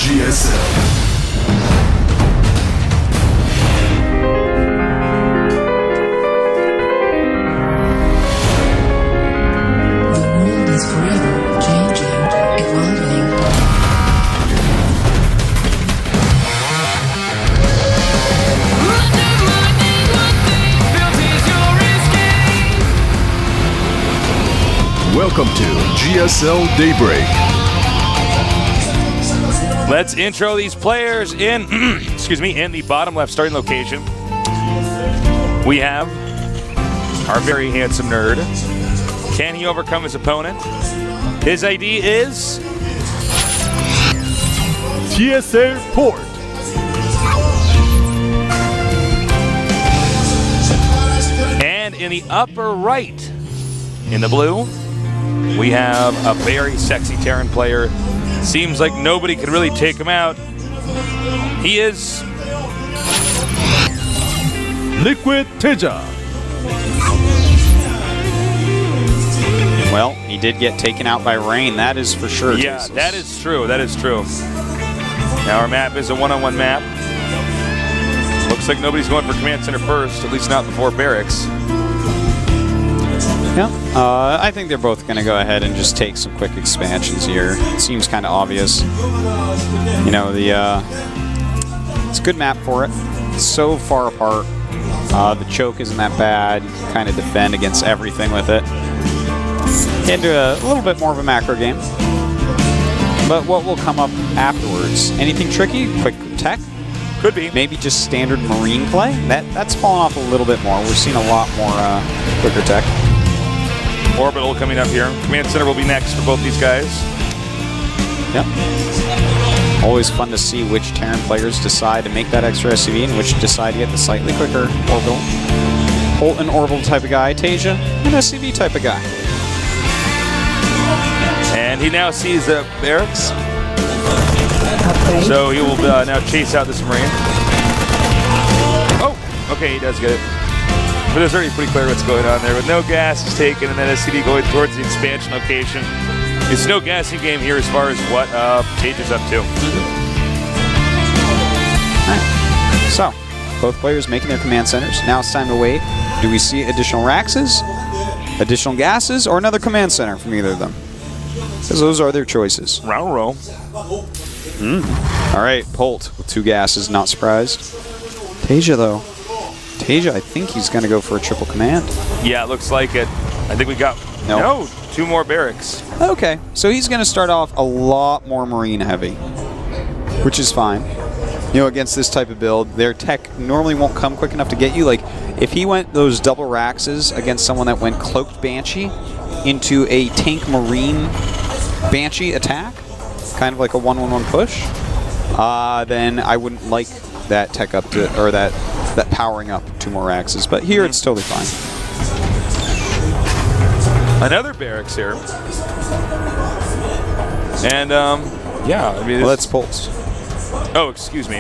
GSL. Welcome to GSL Daybreak. Let's intro these players in, excuse me, in the bottom left starting location. We have our very handsome nerd. Can he overcome his opponent? His ID is GSL Polt. And in the upper right, in the blue, we have a very sexy Terran player. Seems like nobody could really take him out. He is Liquid TaeJa. Well, he did get taken out by rain, that is for sure. Yeah, Jesus. that is true. That is true. Now our map is a one-on-one map. Looks like nobody's going for command center first, at least not before barracks. Yeah, I think they're both going to go ahead and just take some quick expansions here. It seems kind of obvious. You know, it's a good map for it. It's so far apart. The choke isn't that bad. You can kind of defend against everything with it. Into a little bit more of a macro game. But what will come up afterwards? Anything tricky? Quick tech? Could be. Maybe just standard marine play? That's fallen off a little bit more. We're seeing a lot more quicker tech. Orbital coming up here. Command center will be next for both these guys. Yep. Always fun to see which Terran players decide to make that extra SCV and which decide to get the slightly quicker orbital. Polt an orbital type of guy, TaeJa an SCV type of guy. And he now sees the barracks. So he will now chase out this Marine. Oh, okay, he does get it. But it's already pretty clear what's going on there. With no gas is taken and then SCV going towards the expansion location. It's no gassing game here as far as what TaeJa's up to. Right. So, both players making their command centers. Now it's time to wait. Do we see additional Raxes, additional gases, or another command center from either of them? Because those are their choices. Round row. All right, Polt with 2 gases, not surprised. TaeJa, though. TaeJa, I think he's going to go for a triple command. Yeah, it looks like it. I think we got no 2 more barracks. Okay, so he's going to start off a lot more marine heavy, which is fine. You know, against this type of build, their tech normally won't come quick enough to get you. Like, if he went those double Raxes against someone that went cloaked Banshee into a tank marine Banshee attack, kind of like a 1-1-1 push, then I wouldn't like that tech up to, or that powering up 2 more Raxes. But here it's totally fine. Another barracks here. And, yeah, I mean... Well, that's Polt's. Oh, excuse me.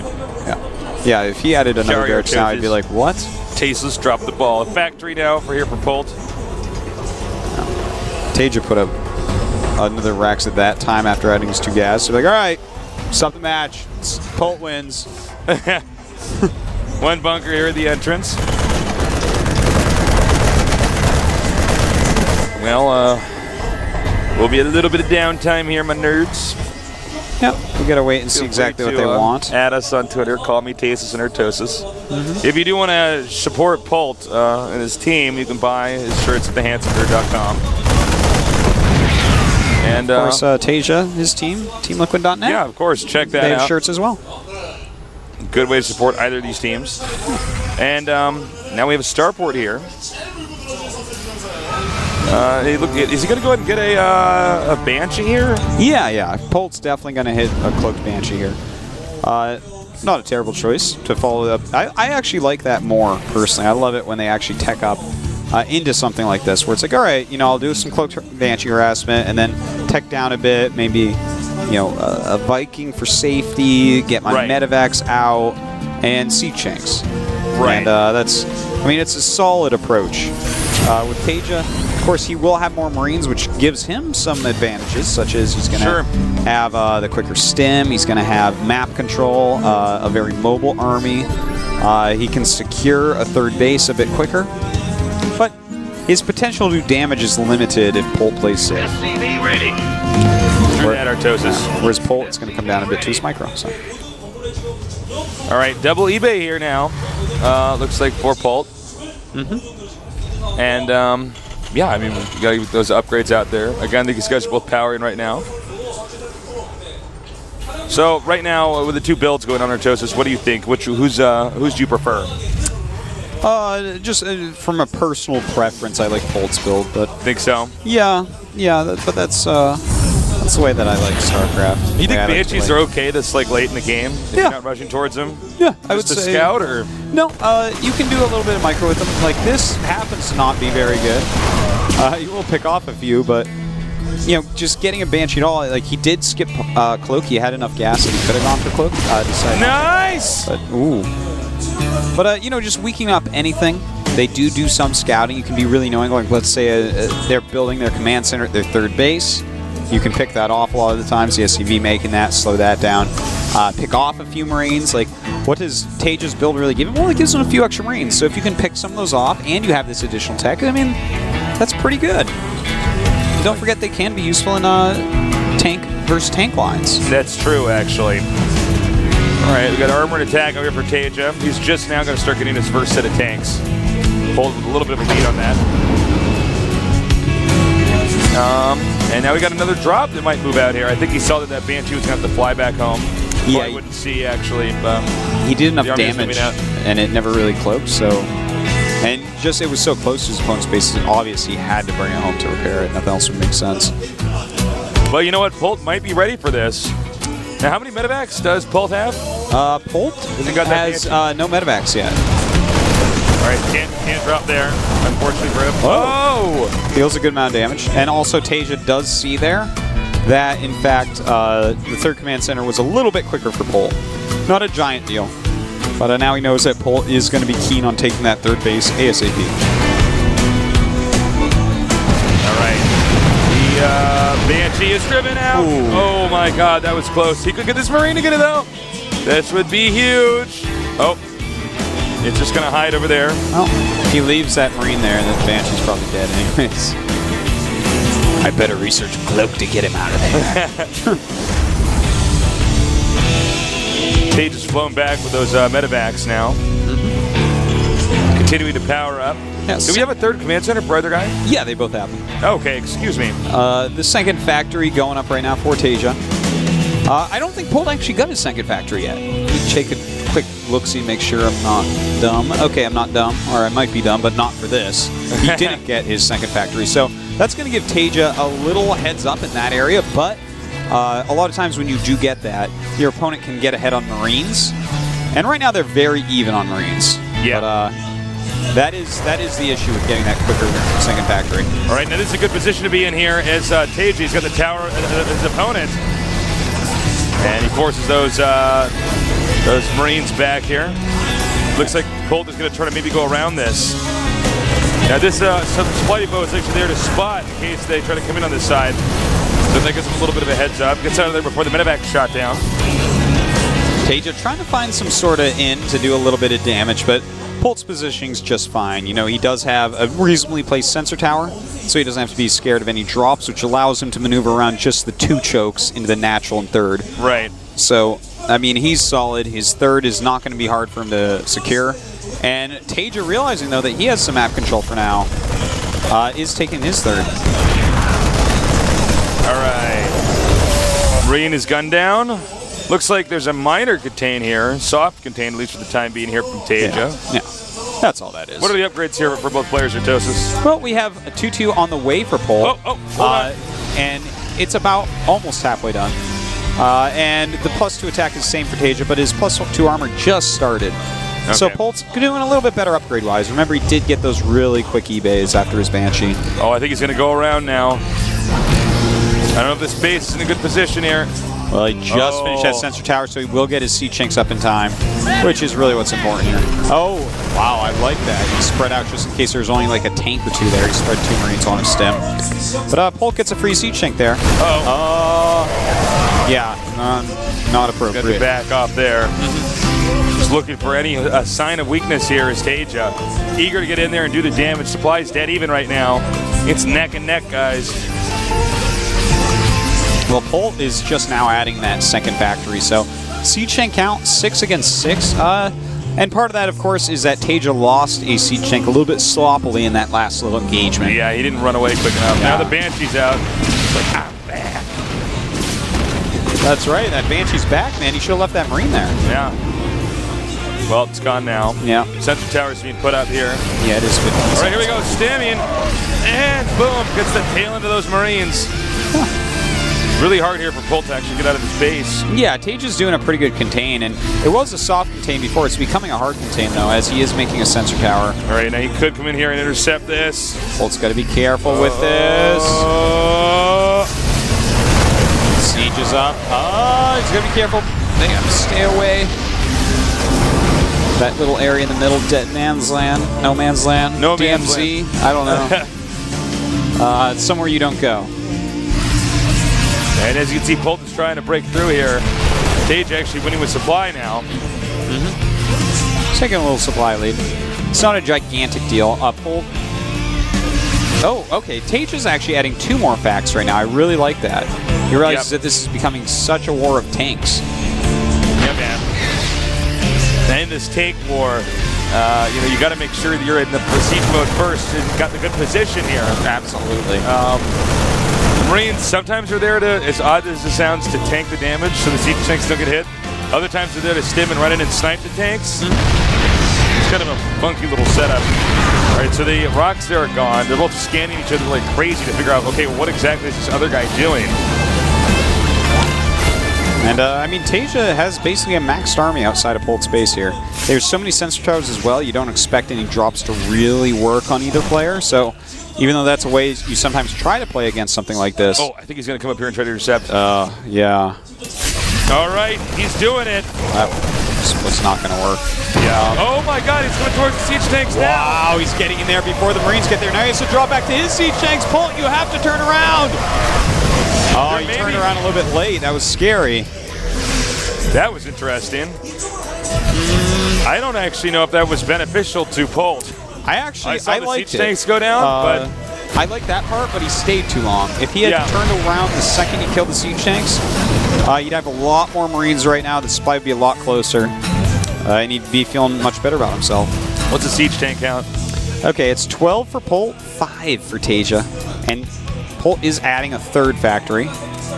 Yeah, if he added another barracks now, I'd be like, what? Tasteless dropped the ball. A factory now for here for Polt. TaeJa put up another Rax at that time after adding his 2 gas. So like, all right, stop the match. Polt wins. 1 bunker here at the entrance. Well, will be a little bit of downtime here, my nerds. Yep, we gotta wait and see exactly what they want. Add us on Twitter. Call me Taesus and Ertosis. If you do want to support Polt and his team, you can buy his shirts at thehandsomebird.com. And of course, TaeJa, his team, teamliquid.net. Yeah, of course, check that out. They have shirts as well. Good way to support either of these teams. And now we have a starport here. Is he going to go ahead and get a Banshee here? Yeah. Polt's definitely going to hit a cloaked Banshee here. Not a terrible choice to follow up. I actually like that more, personally. I love it when they actually tech up into something like this, where it's like, all right, you know, I'll do some cloaked Banshee harassment and then tech down a bit, maybe, you know, a Viking for safety, get my medevacs out, and siege tanks. Right. And that's, I mean, it's a solid approach. With TaeJa, course, he will have more Marines, which gives him some advantages, such as he's going to have the quicker stim, he's going to have map control, a very mobile army. He can secure a third base a bit quicker, but his potential to do damage is limited if Polt plays safe. Ready. Whereas Polt is going to come down a bit to his micro. So. All right, double eBay here now. Looks like for Polt. And yeah, I mean, you got to get those upgrades out there. Again, these guys are both powering right now. So right now, with the two builds going on, Artosis, what do you think? Who's do you prefer? Just from a personal preference, I like Polt's build, but think so. Yeah, but that's the way that I like StarCraft. You think Banshees are okay? That's like late in the game. If you're not rushing towards them. Yeah, I would say. Just a scout or no. You can do a little bit of micro with them. Like this happens to not be very good. You will pick off a few, but you know, just getting a Banshee at all. Like he did skip Cloak. He had enough gas that he could have gone for Cloak. Nice. But you know, just weakening up anything. They do some scouting. You can be really annoying. Like let's say they're building their command center at their third base. You can pick that off a lot of the times. The SCV making that, slow that down. Pick off a few Marines. Like, what does TaeJa's build really give him? Well, it gives him a few extra Marines. So if you can pick some of those off and you have this additional tech, I mean, that's pretty good. Don't forget they can be useful in tank versus tank lines. That's true, actually. All right, we got armored attack over here for TaeJa. He's just now going to start getting his first set of tanks. Polt with a little bit of a lead on that. And now we got another drop that might move out here. I think he saw that Banshee was going to have to fly back home. Yeah, I wouldn't see actually. He did enough damage, and it never really cloaked. So, and just it was so close to his opponent's base, it's obvious he had to bring it home to repair it. Nothing else would make sense. Well, you know what? Polt might be ready for this. Now, how many medevacs does Polt have? Polt has no medevacs yet. All right, can't drop there, unfortunately for him. Oh! Deals a good amount of damage. And also TaeJa does see there that, in fact, the third command center was a little bit quicker for Polt. Not a giant deal. But now he knows that Polt is going to be keen on taking that third base ASAP. All right. The Banshee is driven out. Ooh. Oh my god, that was close. He could get this Marine to get it out. This would be huge. Oh. It's just going to hide over there. Well, if he leaves that Marine there, then the Banshee's probably dead anyways. I better research Cloak to get him out of there. TaeJa's flown back with those medevacs now. Continuing to power up. Yes. Do we have a third command center for either guy? Yeah, they both have them. Okay, excuse me. The second factory going up right now for TaeJa. I don't think Polt actually got his second factory yet. Take a quick look-see, make sure I'm not dumb. Okay, I'm not dumb, or I might be dumb, but not for this. He didn't get his second factory, so that's going to give TaeJa a little heads up in that area, but a lot of times when you do get that, your opponent can get ahead on Marines, and right now they're very even on Marines. Yeah. But that is the issue with getting that quicker second factory. All right, now this is a good position to be in here as TaeJa's got the tower as his opponent. And he forces those Marines back here. Looks like Polt is going to try to maybe go around this. Now this supply depot is actually there to spot in case they try to come in on this side. So that gives him a little bit of a heads up. Gets out of there before the medevac is shot down. TaeJa trying to find some sort of in to do a little bit of damage, but Polt's positioning's just fine. You know, he does have a reasonably placed sensor tower, so he doesn't have to be scared of any drops, which allows him to maneuver around just the two chokes into the natural and third. Right. So, I mean, he's solid. His third is not going to be hard for him to secure. And TaeJa, realizing, though, that he has some map control for now, is taking his third. All right. Marine is gunned down. Looks like there's a minor contain here, soft contain, at least for the time being here from TaeJa. Yeah. That's all that is. What are the upgrades here for both players, Artosis? Well, we have a 2-2 on the way for Polt. And it's about almost halfway done. And the +2 attack is the same for TaeJa, but his +2 armor just started. Okay. So Polt's doing a little bit better upgrade-wise. Remember, he did get those really quick eBays after his Banshee. Oh, I think he's going to go around now. I don't know if this base is in a good position here. Well, he just finished that sensor tower, so he will get his Sea Chinks up in time, which is really what's important here. Oh, wow, I like that. He spread out just in case there's only like a tank or two there. He spread 2 Marines on his stem. But Polt gets a free Sea Chink there. Yeah, not appropriate. Got to back off there. Just looking for any sign of weakness here is TaeJa. Eager to get in there and do the damage. Supply's dead even right now. It's neck and neck, guys. Well, Polt is just now adding that second factory, so Sea Chink count 6 against 6. And part of that, of course, is that TaeJa lost a Sea Chink a little bit sloppily in that last little engagement. Yeah, he didn't run away quick enough. Yeah. Now the Banshee's out. It's like, I'm back. That's right. That Banshee's back, man. He should have left that Marine there. Yeah. Well, it's gone now. Yeah. Sensor tower's being put up here. Yeah, it is 50. All right, here we go. Stimming. And boom. Gets the tail end of those Marines. Really hard here for Polt to actually get out of his base. Yeah, TaeJa's doing a pretty good contain, and it was a soft contain before. It's becoming a hard contain, though, as he is making a sensor tower. All right, now he could come in here and intercept this. Polt's got to be careful with this. Siege is up. He's got to be careful. They got to stay away. That little area in the middle, dead man's land, no man's land, no man's DMZ, land. I don't know. It's somewhere you don't go. And as you can see, Polt is trying to break through here. TaeJa actually winning with supply now. Taking a little supply lead. It's not a gigantic deal. Polt. Oh, okay. TaeJa's actually adding 2 more facts right now. I really like that. He realizes that this is becoming such a war of tanks. Yeah, man. And in this tank war, you know, you got to make sure that you're in the siege mode first and got the good position here. Absolutely. Marines sometimes are there to, as odd as it sounds, to tank the damage so the siege tanks don't get hit. Other times they're there to stim and run in and snipe the tanks. It's kind of a funky little setup. All right, so the rocks there are gone. They're both scanning each other like crazy to figure out, okay, well, what exactly is this other guy doing? And, I mean, TaeJa has basically a maxed army outside of Polt's base here. There's so many sensor towers as well, you don't expect any drops to really work on either player, so even though that's a way you sometimes try to play against something like this. Oh, I think he's going to come up here and try to intercept. Yeah. All right, he's doing it. That was not going to work. Yeah. Oh, my God, he's coming towards the siege tanks now. Wow, he's getting in there before the Marines get there. Now he has to draw back to his siege tanks. Polt, you have to turn around. Oh, he turned around a little bit late. That was scary. That was interesting. I don't actually know if that was beneficial to Polt. I saw the liked siege it. tanks go down, but I like that part, but he stayed too long. If he had turned around the second he killed the siege tanks, you'd have a lot more Marines right now. The supply would be a lot closer, and he'd be feeling much better about himself. What's the siege tank count? Okay, it's 12 for Polt, 5 for TaeJa, and Polt is adding a 3rd factory,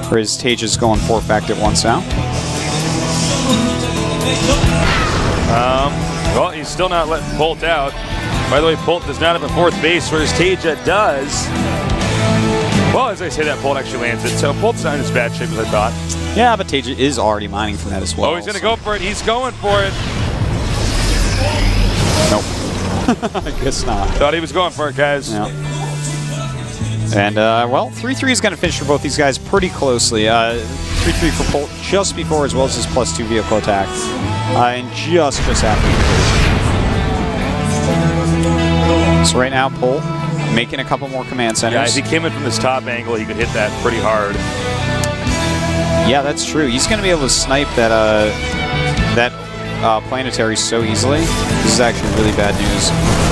whereas TaeJa's going 4 fact at once now. Well, he's still not letting Polt out. By the way, Polt does not have a 4th base, whereas TaeJa does. Well, as I say that, Polt actually lands it, so Polt's not in as bad shape as I thought. Yeah, but TaeJa is already mining from that as well. Oh, he's going to go for it. He's going for it. Nope. I guess not. Thought he was going for it, guys. Yeah. And, well, 3-3 is going to finish for both these guys pretty closely. 3-3 for Polt just before, as well as his +2 vehicle attack. And just after. So right now, Polt making a couple more command centers. Yeah, as he came in from this top angle, he could hit that pretty hard. Yeah, that's true. He's going to be able to snipe that planetary so easily. This is actually really bad news.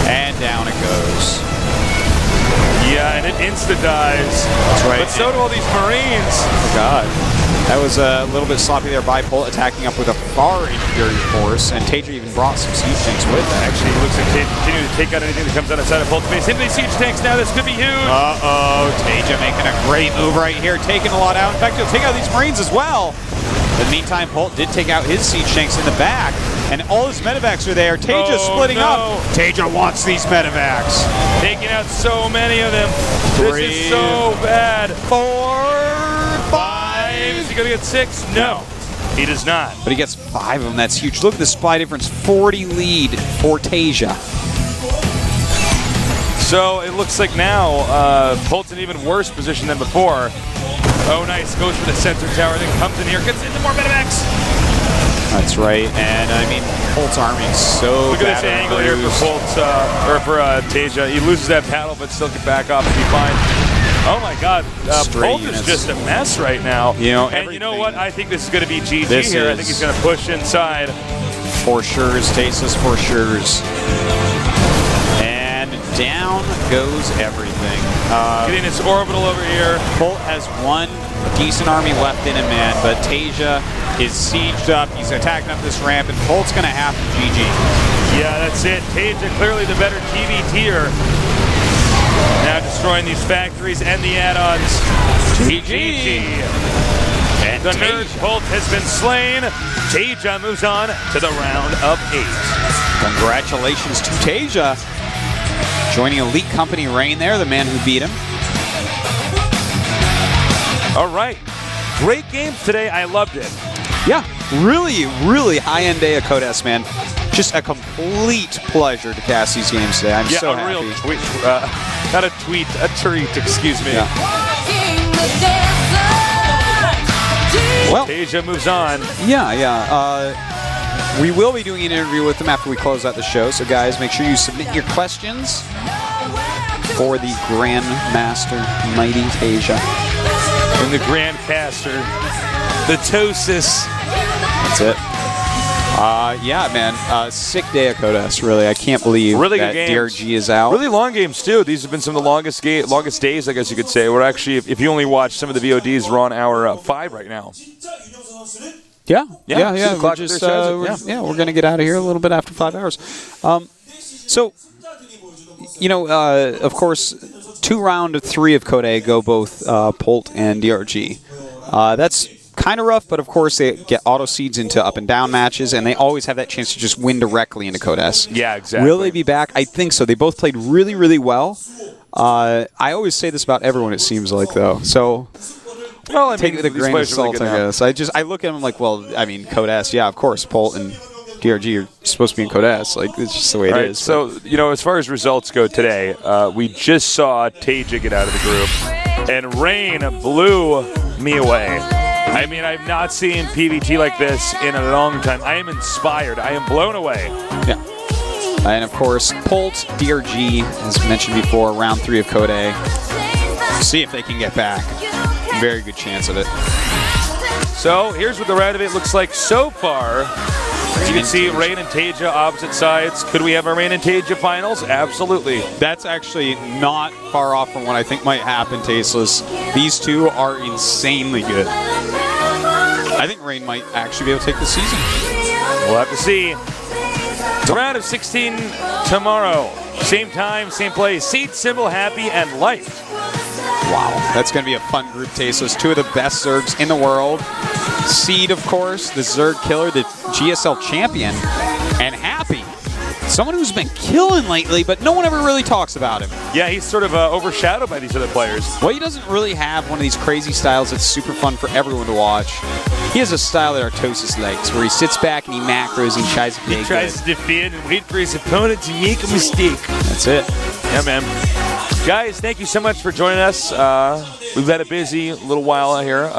And down it goes. Yeah, and it insta-dives. That's right. But so do all these Marines. Oh, God. That was a little bit sloppy there by Polt, attacking up with a far inferior force, and TaeJa even brought some siege tanks with him. Actually, it looks like TaeJa continuing to take out anything that comes outside of Polt's base. Into these siege tanks now, this could be huge. Uh-oh, TaeJa making a great move right here, taking a lot out. In fact, he'll take out these Marines as well. In the meantime, Polt did take out his siege tanks in the back, and all his medevacs are there. TaeJa's splitting up. TaeJa wants these medevacs. Taking out so many of them. This is so bad. 4, 5. Is he going to get 6? No, he does not. But he gets 5 of them. That's huge. Look at the supply difference. 40 lead for TaeJa. So it looks like now Polt's in an even worse position than before. Oh, nice. Goes for the sensor tower, then comes in here, gets into more Medivacs. That's right. And, I mean, Polt's army is so Look at this angle here for Polt, or for TaeJa. He loses that paddle, but still can back off and be fine. Oh, my God. Polt is just a mess right now. You know, and you know what? I think this is going to be GG This here. I is- think he's going to push inside. For sure's, TaeJa's for sure's. And down goes everything. Getting his orbital over here. Polt has one decent army left in him, man, but TaeJa is sieged up. He's attacking up this ramp, and Polt's going to have to GG. Yeah, that's it. TaeJa clearly the better TVTer. Now destroying these factories and the add-ons. GG. And the nerd Polt has been slain. TaeJa moves on to the round of 8. Congratulations to TaeJa. Joining Elite Company Reign there, the man who beat him. All right. Great games today. I loved it. Yeah, really, really high-end day of Codes, man. Just a complete pleasure to cast these games today. I'm so happy. A real tweet. Not a tweet, a treat, excuse me. Yeah. Well, TaeJa moves on. Yeah. We will be doing an interview with them after we close out the show. So, guys, make sure you submit your questions for the Grandmaster Mighty TaeJa. And the Grandcaster, the Tosis. That's it. Yeah, man. Sick day of Codes, really. I can't believe Really that good games. DRG is out. Really long games, too. These have been some of the longest days, I guess you could say. We're actually, if you only watch some of the VODs, we're on hour 5 right now. Yeah. Yeah, We're clock just, there says it, we're going to get out of here a little bit after 5 hours. So, you know, of course, 2 round of 3 of Code go both Polt and DRG. That's kind of rough, but of course they get auto seeds into up and down matches, and they always have that chance to just win directly into Codes. Yeah, exactly. Will they be back? I think so. They both played really, really well. I always say this about everyone, it seems like, though. So, well, I take mean, it with a these grain of players are really salt, good I now. guess. I look at them like, well, I mean, Codes, yeah, of course, Polt and DRG are supposed to be in Codes. Like, it's just the way it is. So, you know, as far as results go today, we just saw TaeJa get out of the group, and Rain blew me away. I mean, I've not seen PVT like this in a long time. I am inspired. I am blown away. Yeah. And, of course, Polt, DRG, as mentioned before, round 3 of Code A. See if they can get back. Very good chance of it. So, here's what the round of 8 looks like so far. You can see Rain and TaeJa opposite sides. Could we have a Rain and TaeJa finals? Absolutely. That's actually not far off from what I think might happen, Tasteless. These two are insanely good. I think Rain might actually be able to take the season. We'll have to see. The round of 16 tomorrow. Same time, same place. Seed, Symbol, Happy, and Life. Wow, that's going to be a fun group, Tasteless. 2 of the best Zergs in the world. Seed, of course, the Zerg killer, the GSL champion, and Happy. Someone who's been killing lately, but no one ever really talks about him. Yeah, he's sort of overshadowed by these other players. Well, he doesn't really have one of these crazy styles that's super fun for everyone to watch. He has a style that Artosis likes, where he sits back and he macros and tries to play He tries to defend and wait for his opponent to make a mistake. That's it. Yeah, man. Guys, thank you so much for joining us. We've had a busy little while here.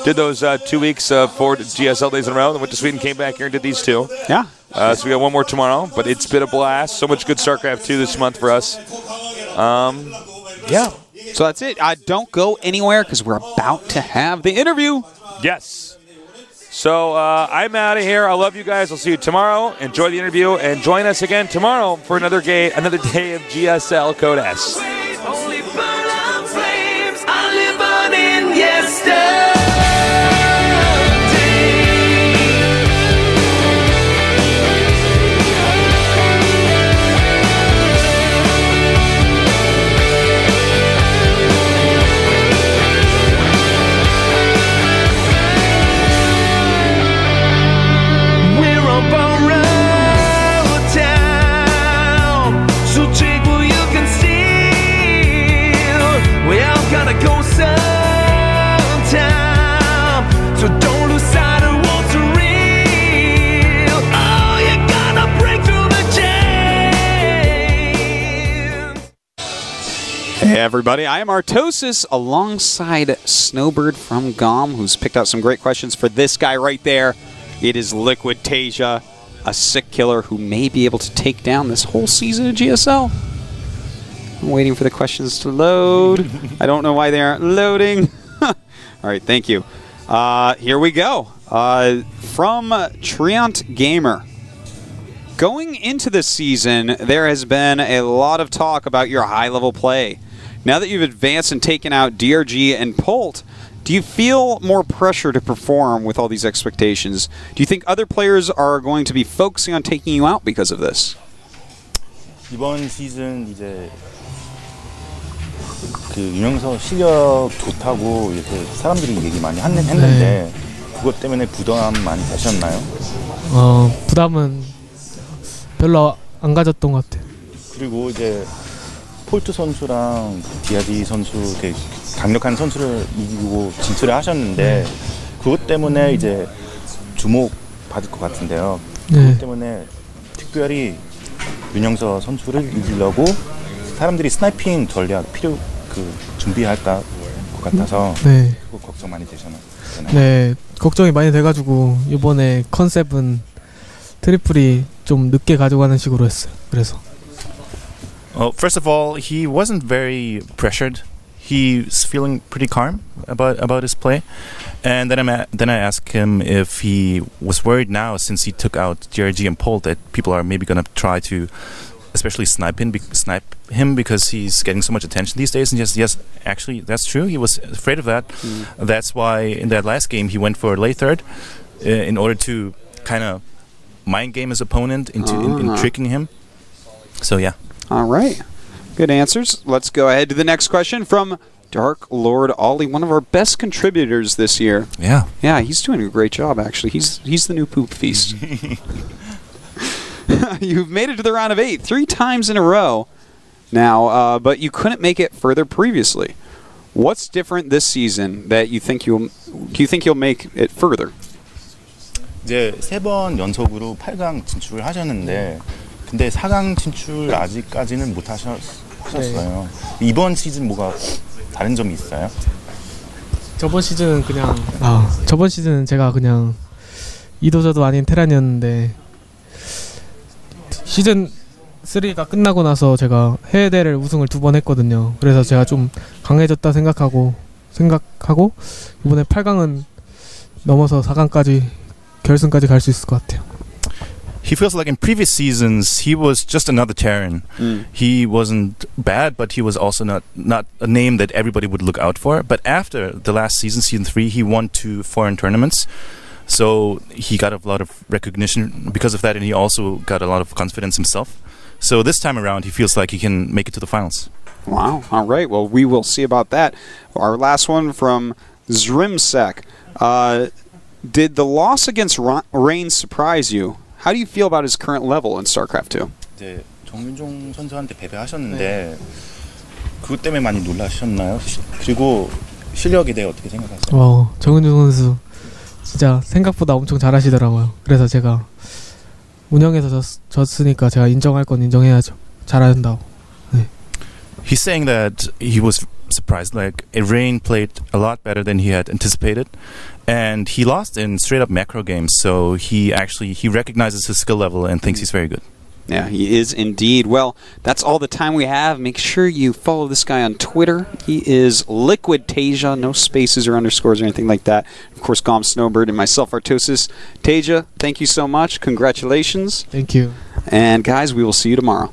Did those 2 weeks, 4 GSL days in a row, then went to Sweden, came back here and did these 2. Yeah. So we got one more tomorrow, but it's been a blast. So much good StarCraft 2 this month for us. Yeah. So that's it. Don't go anywhere because we're about to have the interview. Yes. So I'm out of here. I love you guys. I'll see you tomorrow. Enjoy the interview and join us again tomorrow for another day of GSL Code S. Only burn up flames, I live on in yesterday. We're on borrowed town, so take what you can steal. We all gotta go sometime, so don't lose sight of what's real. Oh, you gotta break through the chains. everybody. I am Artosis alongside Snowbird from GOM, who's picked out some great questions for this guy right there. It is Liquid TaeJa, a sick killer who may be able to take down this whole season of GSL. I'm waiting for the questions to load. I don't know why they aren't loading. All right, thank you. Here we go. From Triant Gamer. Going into this season, there has been a lot of talk about your high-level play. Now that you've advanced and taken out DRG and Polt, do you feel more pressure to perform with all these expectations? Do you think other players are going to be focusing on taking you out because of this? 이번 시즌 이제 그 윤영서 실력 좋다고 이렇게 사람들이 얘기 많이 했는데 그것 때문에 부담 많이 되셨나요? 부담은 별로 안 가졌던 것 같아요. 그리고 이제 폴트 선수랑 디아디 선수 되게 강력한 선수를 이기고 진출을 하셨는데 그것 때문에 이제 주목 받을 것 같은데요. 그것 때문에 특별히 윤영서 선수를 이기려고 사람들이 스나이핑 전략 준비할까 것 같아서 그거 걱정 많이 되셨나요? 네, 걱정이 많이 돼가지고 이번에 컨셉은 트리플이 좀 늦게 가져가는 식으로 했어요. 그래서. First of all, he wasn't very pressured. He's feeling pretty calm about his play, and then I asked him if he was worried now since he took out DRG and Polt that people are maybe gonna try to, especially snipe him because he's getting so much attention these days. And yes, actually that's true. He was afraid of that. That's why in that last game he went for late third in order to kind of mind game his opponent into in tricking him. So yeah. All right. Good answers. Let's go ahead to the next question from Dark Lord Ollie, one of our best contributors this year. Yeah. Yeah, he's doing a great job, actually. He's the new Poop Feast. You've made it to the round of 8 3 times in a row now, but you couldn't make it further previously. What's different this season that you think you'll make it further? 이제 3번 연속으로 8강 진출을 하셨는데 근데 4강 진출 아직까지는 못 하셨어요. 이번 시즌 뭐가 다른 점이 있어요? 저번 시즌은 제가 그냥 이도저도 아닌 테란이었는데 시즌 3가 끝나고 나서 제가 해외대회를 우승을 2번 했거든요. 그래서 제가 좀 강해졌다 생각하고 이번에 8강은 넘어서 4강까지 결승까지 갈 수 있을 것 같아요. He feels like in previous seasons he was just another Terran. He wasn't bad, but he was also not a name that everybody would look out for. But after the last season, season 3, he won 2 foreign tournaments. So he got a lot of recognition because of that, and he also got a lot of confidence himself. So this time around, he feels like he can make it to the finals. Wow. All right. Well, we will see about that. Our last one from Zrimsek. Did the loss against Rain surprise you? How do you feel about his current level in StarCraft 2? 이제 정윤종 선수한테 패배하셨는데 그것 때문에 많이 놀라셨나요? 그리고 실력에 대해 어떻게 생각하세요? 정윤종 선수 진짜 생각보다 엄청 잘하시더라고요. 그래서 제가 운영에서 졌으니까 제가 인정할 건 인정해야죠. 잘한다고. 네. He's saying that he was surprised. Like Rain played a lot better than he had anticipated, and he lost in straight-up macro games. So he recognizes his skill level and thinks he's very good. Yeah, he is indeed. Well, that's all the time we have. Make sure you follow this guy on Twitter. He is Liquid TaeJa, no spaces or underscores or anything like that. Of course, Gom Snowbird and myself, Artosis. TaeJa, thank you so much. Congratulations. Thank you. And guys, we will see you tomorrow.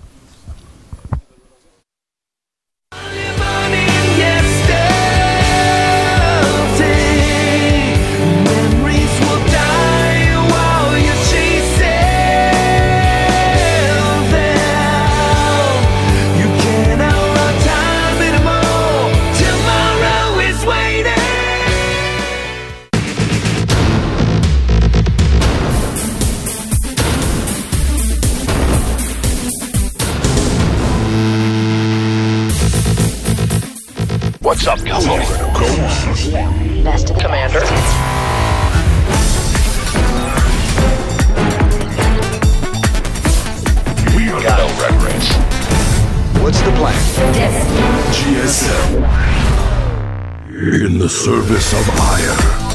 What's up, Commander? Commander. We got a red race. What's the plan? GSL. In the service of ire.